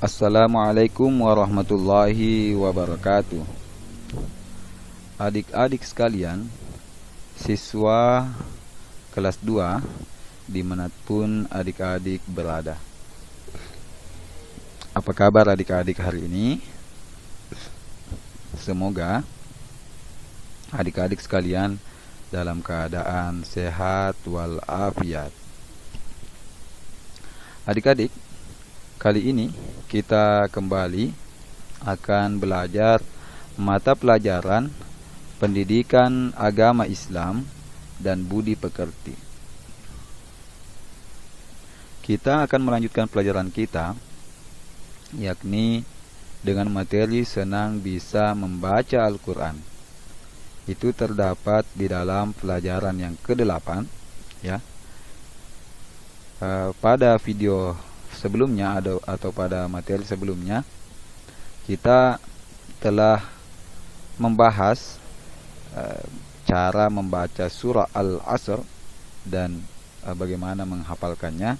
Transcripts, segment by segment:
Assalamualaikum warahmatullahi wabarakatuh. Adik-adik sekalian, siswa kelas 2 dimanapun adik-adik berada. Apa kabar adik-adik hari ini? Semoga adik-adik sekalian dalam keadaan sehat walafiat. Adik-adik, kali ini kita kembali akan belajar mata pelajaran pendidikan agama Islam dan budi pekerti. Kita akan melanjutkan pelajaran kita, yakni dengan materi senang bisa membaca Al-Quran. Itu terdapat di dalam pelajaran yang ke-8 ya. Pada video sebelumnya atau pada materi sebelumnya kita telah membahas cara membaca surah Al-Asr dan bagaimana menghafalkannya.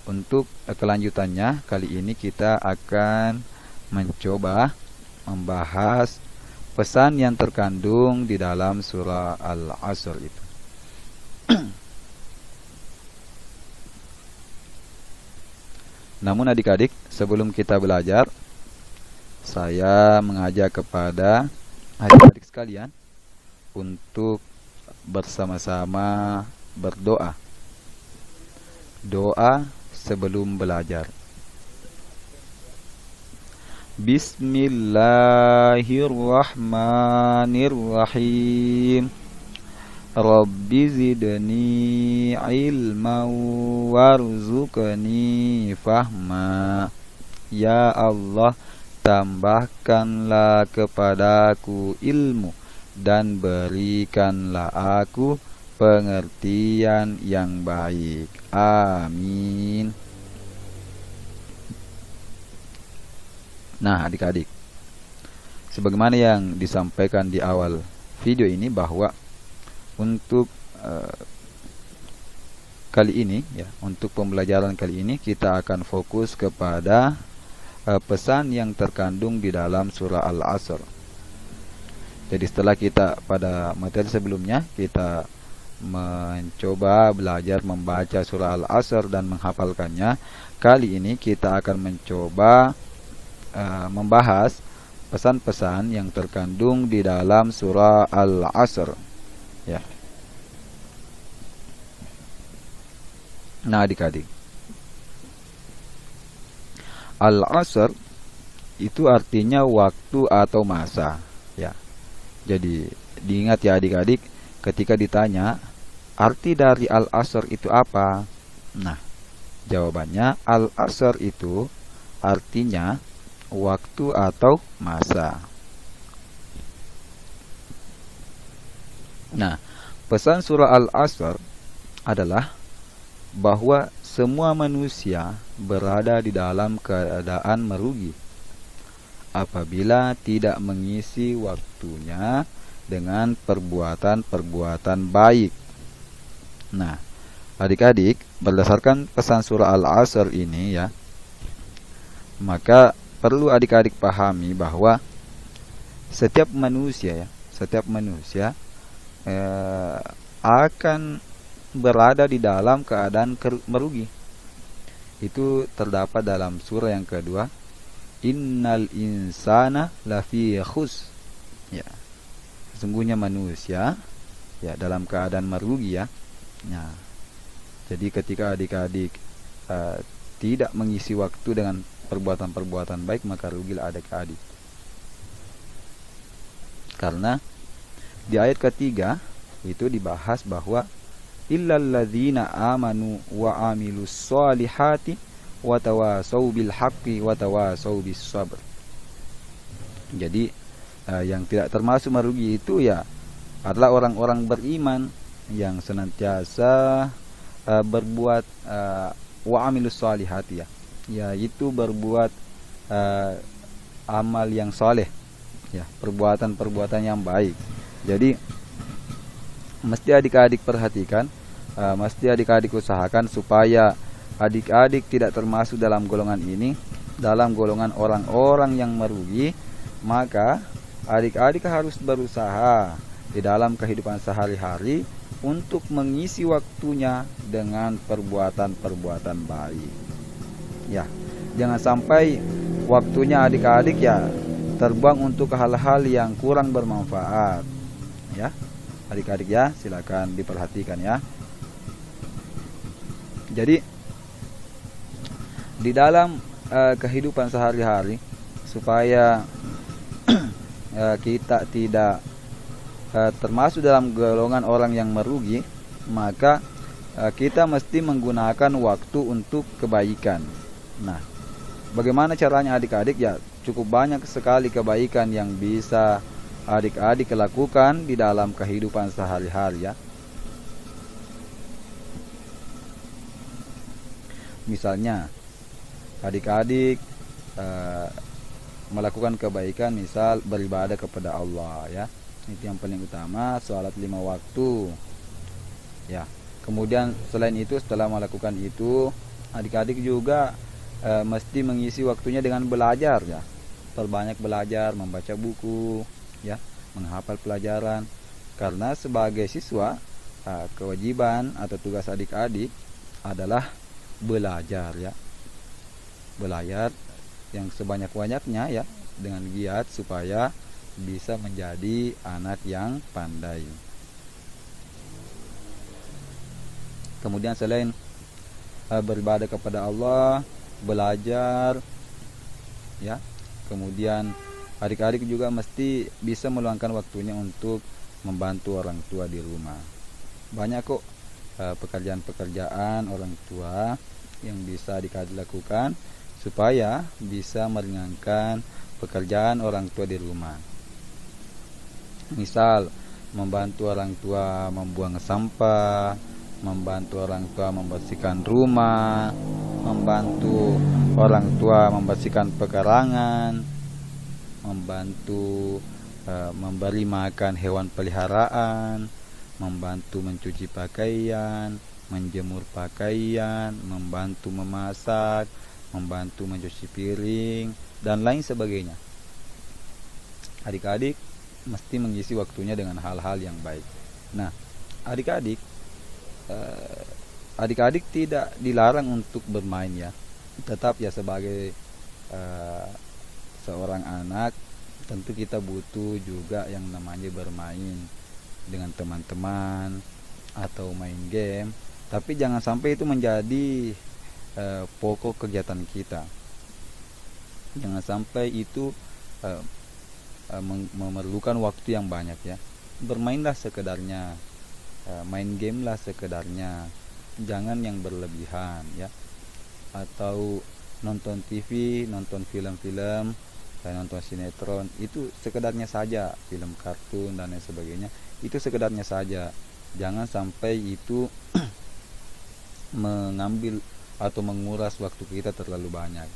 Untuk kelanjutannya, kali ini kita akan mencoba membahas pesan yang terkandung di dalam surah Al-Asr itu. Namun adik-adik, sebelum kita belajar, saya mengajak kepada adik-adik sekalian untuk bersama-sama berdoa. Doa sebelum belajar. Bismillahirrahmanirrahim. Rabbi zidni ilman warzuqni fahma. Ya Allah, tambahkanlah kepadaku ilmu dan berikanlah aku pengertian yang baik. Amin. Nah adik-adik, sebagaimana yang disampaikan di awal video ini, bahwa untuk kali ini ya, untuk pembelajaran kali ini kita akan fokus kepada pesan yang terkandung di dalam surah Al-Asr. Jadi setelah kita pada materi sebelumnya kita mencoba belajar membaca surah Al-Asr dan menghafalkannya, kali ini kita akan mencoba membahas pesan-pesan yang terkandung di dalam surah Al-Asr ya. Nah adik-adik, Al-Asr itu artinya waktu atau masa ya. Jadi diingat ya adik-adik, ketika ditanya arti dari Al-Asr itu apa? Nah, jawabannya Al-Asr itu artinya waktu atau masa. Nah, pesan surah Al-Asr adalah bahwa semua manusia berada di dalam keadaan merugi apabila tidak mengisi waktunya dengan perbuatan-perbuatan baik. Nah, adik-adik, berdasarkan pesan surah Al-Asr ini ya, maka perlu adik-adik pahami bahwa setiap manusia akan berada di dalam keadaan merugi. Itu terdapat dalam surah yang kedua, Innal insana lafi khus ya. Sesungguhnya manusia ya dalam keadaan merugi ya. Nah, jadi ketika adik-adik tidak mengisi waktu dengan perbuatan-perbuatan baik, maka rugilah adik-adik. Karena di ayat ketiga itu dibahas bahwa illal ladzina amanu wa amilus solihati wa tawasau bil haqqi wa tawasau bis sabr. Jadi yang tidak termasuk merugi itu ya adalah orang-orang beriman yang senantiasa berbuat wa amilus solihati ya, yaitu berbuat amal yang soleh ya, perbuatan-perbuatan yang baik. Jadi mesti adik-adik perhatikan, mesti adik-adik usahakan supaya adik-adik tidak termasuk dalam golongan ini dalam golongan orang-orang yang merugi, maka adik-adik harus berusaha di dalam kehidupan sehari-hari untuk mengisi waktunya dengan perbuatan-perbuatan baik. Ya, jangan sampai waktunya adik-adik ya terbuang untuk hal-hal yang kurang bermanfaat. Ya, adik-adik ya, silakan diperhatikan ya. Jadi di dalam kehidupan sehari-hari supaya kita tidak termasuk dalam golongan orang yang merugi, maka kita mesti menggunakan waktu untuk kebaikan. Nah, bagaimana caranya adik-adik? Ya, cukup banyak sekali kebaikan yang bisa adik-adik lakukan di dalam kehidupan sehari-hari ya. Misalnya, adik-adik melakukan kebaikan, misal beribadah kepada Allah ya. Itu yang paling utama, salat 5 waktu. Ya. Kemudian selain itu, setelah melakukan itu, adik-adik juga mesti mengisi waktunya dengan belajar ya. Perbanyak belajar, membaca buku, ya, menghafal pelajaran. Karena sebagai siswa, kewajiban atau tugas adik-adik adalah belajar ya. Belajar yang sebanyak-banyaknya ya, dengan giat supaya bisa menjadi anak yang pandai. Kemudian selain beribadah kepada Allah, belajar ya, kemudian adik-adik juga mesti bisa meluangkan waktunya untuk membantu orang tua di rumah. Banyak kok pekerjaan-pekerjaan orang tua yang bisa adik-adik lakukan supaya bisa meringankan pekerjaan orang tua di rumah. Misal membantu orang tua membuang sampah, membantu orang tua membersihkan rumah, membantu orang tua membersihkan pekarangan, membantu memberi makan hewan peliharaan, membantu mencuci pakaian, menjemur pakaian, membantu memasak, membantu mencuci piring, dan lain sebagainya. Adik-adik mesti mengisi waktunya dengan hal-hal yang baik. Nah, adik-adik tidak dilarang untuk bermain ya. Tetap ya, sebagai seorang anak tentu kita butuh juga yang namanya bermain dengan teman-teman atau main game. Tapi jangan sampai itu menjadi pokok kegiatan kita. Jangan sampai itu memerlukan waktu yang banyak ya. Bermainlah sekedarnya, main game lah sekedarnya, jangan yang berlebihan ya. Atau nonton TV, nonton film-film, nonton sinetron, itu sekedarnya saja, film kartun dan lain sebagainya, itu sekedarnya saja. Jangan sampai itu mengambil atau menguras waktu kita terlalu banyak.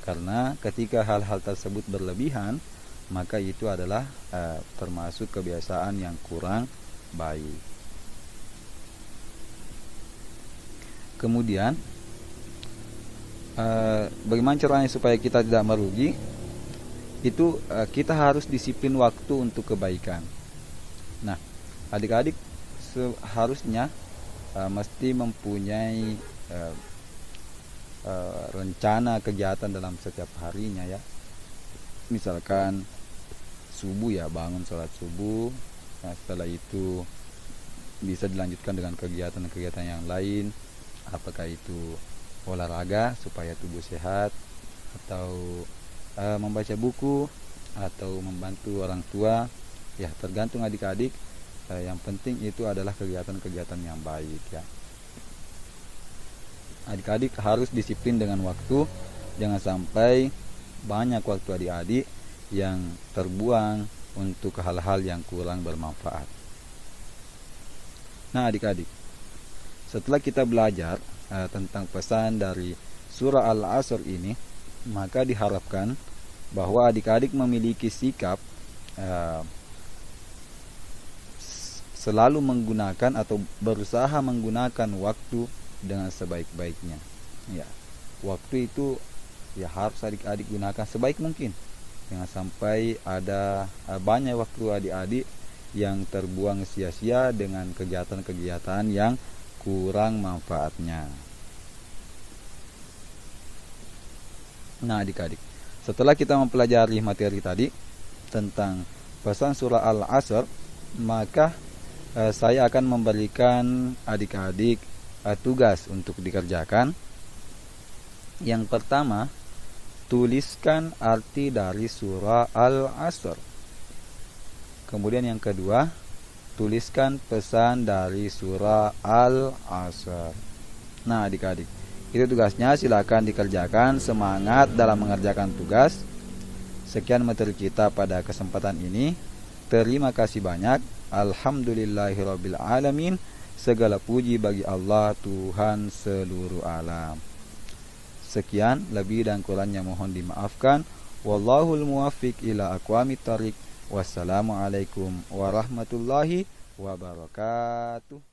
Karena ketika hal-hal tersebut berlebihan, maka itu adalah termasuk kebiasaan yang kurang baik. Kemudian bagaimana caranya supaya kita tidak merugi? Itu kita harus disiplin waktu untuk kebaikan. Nah, adik-adik seharusnya mesti mempunyai rencana kegiatan dalam setiap harinya ya. Misalkan subuh ya, bangun sholat subuh. Nah, setelah itu bisa dilanjutkan dengan kegiatan-kegiatan yang lain. Apakah itu olahraga supaya tubuh sehat, atau membaca buku, atau membantu orang tua. Ya, tergantung adik-adik. Yang penting itu adalah kegiatan-kegiatan yang baik ya. Adik-adik harus disiplin dengan waktu. Jangan sampai banyak waktu adik-adik yang terbuang untuk hal-hal yang kurang bermanfaat. Nah, adik-adik, setelah kita belajar tentang pesan dari surah Al-Asr ini, maka diharapkan bahwa adik-adik memiliki sikap selalu menggunakan atau berusaha menggunakan waktu dengan sebaik-baiknya. Ya, waktu itu ya harus adik-adik gunakan sebaik mungkin. Jangan sampai ada banyak waktu adik-adik yang terbuang sia-sia dengan kegiatan-kegiatan yang kurang manfaatnya. Nah adik-adik, setelah kita mempelajari materi tadi tentang pesan surah Al-Asr, maka saya akan memberikan adik-adik tugas untuk dikerjakan. Yang pertama, tuliskan arti dari surah Al-Asr. Kemudian yang kedua, tuliskan pesan dari surah Al-Asr. Nah adik-adik, itu tugasnya, silakan dikerjakan. Semangat dalam mengerjakan tugas. Sekian materi kita pada kesempatan ini. Terima kasih banyak. Alhamdulillahirabbil alamin. Segala puji bagi Allah, Tuhan seluruh alam. Sekian, lebih dan kurangnya mohon dimaafkan. Wallahul muwaffiq ila aqwamit thariq. Wassalamualaikum warahmatullahi wabarakatuh.